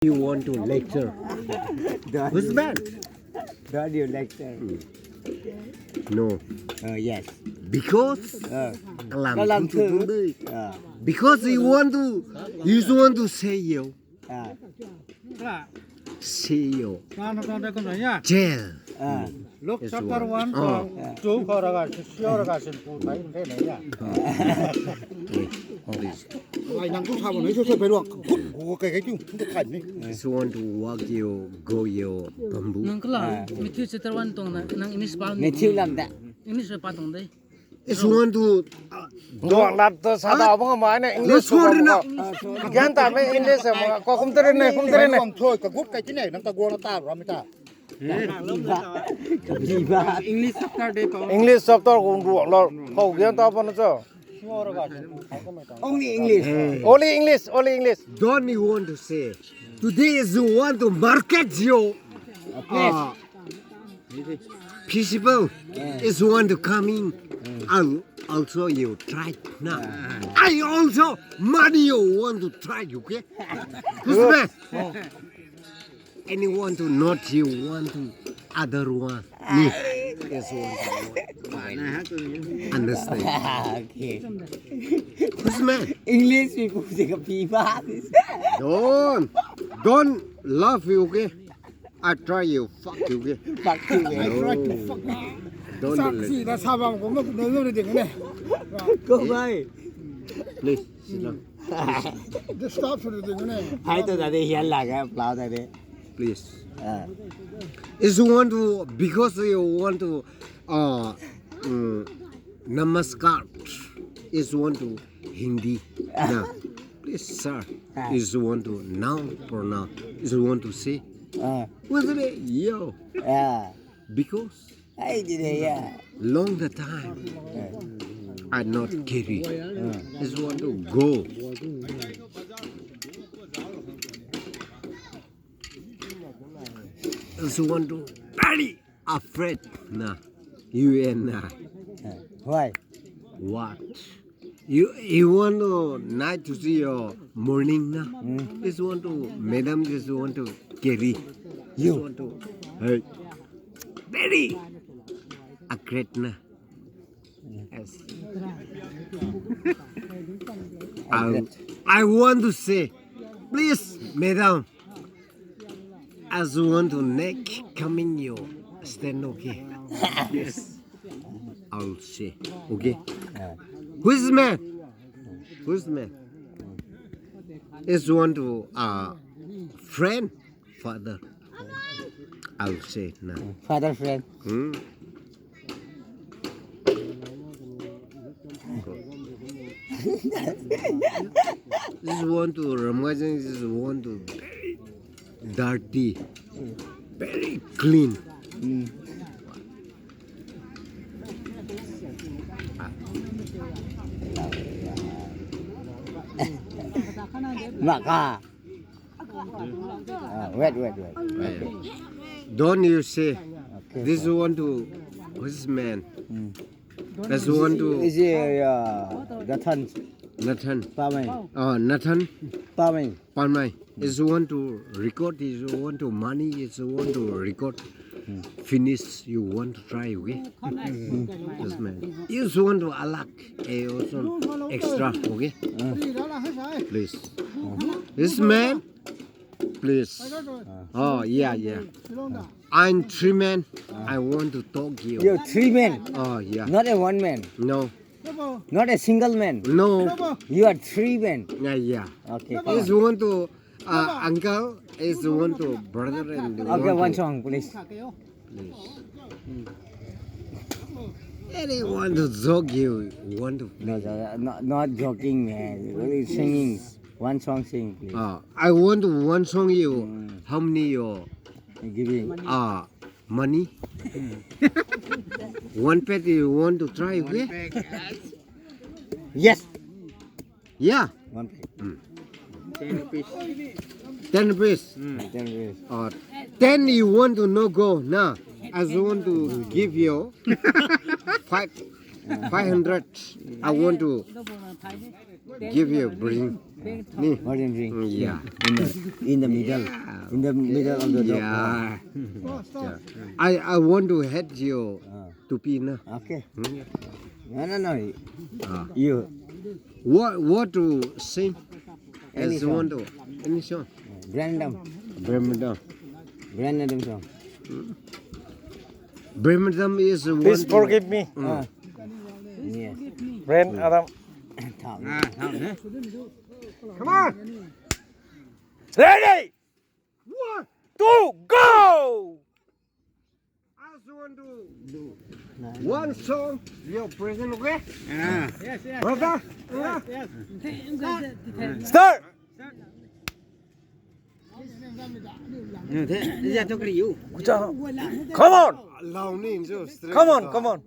You want to lecture? Who's bad? Don't you lecture? No. Yes. Because làm Nó làm thử thử. đi. Because you want to say you. Say you. Jail. Look, Yes, chapter one. 1, 2, 시어가신 부타임 되네요. Please. 아니, 난 하고 내서 배로 그거 cái chung không có thành đi. Just want to walk you, go you, bamboo. Nang kala, mithiu chapter 1 tong na nang English pa. Matthew làm that. English pa tong dai. Just want to. Doang lat sada apa ngamai ne English ko gan ta me English ko kum tere ne Không thôi, cả gút cái này nó cả gua nó ta rồi mới ta. English chapter dai pa. English sab to kum ruang lo ko gan ta pa no cho Only English. only English Don't you want to say? Today is you want to market you. People is want to come in. Also you try now. I also money you want to try. Okay? Who's bad? Anyone to not you want to other one. Me. Yes, one. Understand? Okay. Who's man? English people say people. Don't laugh you, okay? I try you, fuck you, okay? Fuck you. Don't do Gì là sao mà cũng nó nó được cái này. Cô ơi. Please, sit down. Just stop for cái này. Hai tôi đã đi hiện là cái plow đây đấy. Please. Is you want to, because you want to, namaskar, is want to Hindi. Now, please, sir, is you want to noun pronoun, is you want to say, what's it? Yo, because Hey, gì đây à? long the time I not carry, is want to go. Is want to very afraid na, you and I. Why? What? You want to night to see your morning na? Just want to, madam, just want to carry. You want to, hey, very accurate na. Yes. I want to say, please, madam, as you want to neck coming you stand okay. Yes. I'll say okay. Who's the man? Who's the man? Is one to friend, father. I'll say now. Father friend. This one to Ramadan. This one to very dirty, very clean. Maka. Wait. Don't you say this one to who's man? This one to Is it Nathan? Nathan. Pamay. Nathan. Pamay. Panmai. Is one to record. Is one to money. Is one to record. Finish. You want to try, okay? This man. You want to alak. Also extra, okay? Please. This man. Please. Oh yeah. I'm 3 men. I want to talk you. You're 3 men. Oh yeah. Not a 1 man. No. Not a single man. No. You are 3 men. Yeah. Okay. Is one to uncle. Is one to brother and Okay, one song, please. Please. Anyone to joke you want to? No, not joking, man. Really singing. One song, sing, please. I want to one song you. How many you? Giving. Money. One pet you want to try, okay? Yes. Yeah. 1 plate. 10 rupees. 10 rupees. 10 you want to no go now. I want to give you 500. I want to give you a bring. Ni. Modern ring. Yeah. In the middle. In the middle of the dog. Yeah. I want to head you to Pina. Okay. Hmm? No. Ah. You. What to sing? Any As song. want to any song? Random. Bremerton. Random song. Bremerton is Please one to- forgive me Yes. friend Adam Come on. ready One. to go I just want to do one song. Your present, okay? Brother. start come on Launing so straight. come on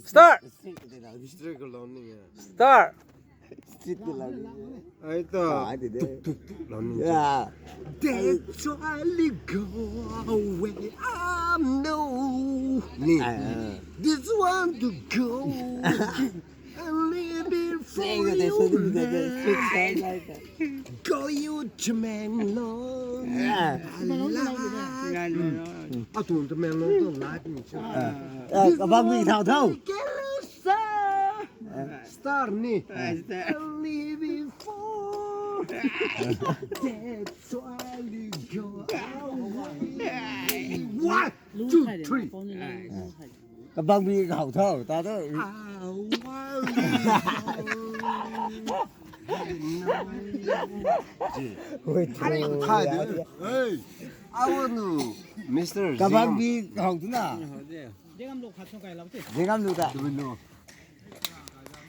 start Straight launing. start I thought. Yeah. That's why I go away. I know. This one to go. And live it for you. Go you to man long. I told the man long don't like me. Có bác bị thảo thâu. Star ni. And live it for. That's why we go away. 1, 2, 3. Có bác bị thảo thâu. Ta đó. Hey, I want to, Mr. Các bác Zing. bị hỏng thế nào? Dễ ngắm lục ta. Do we know?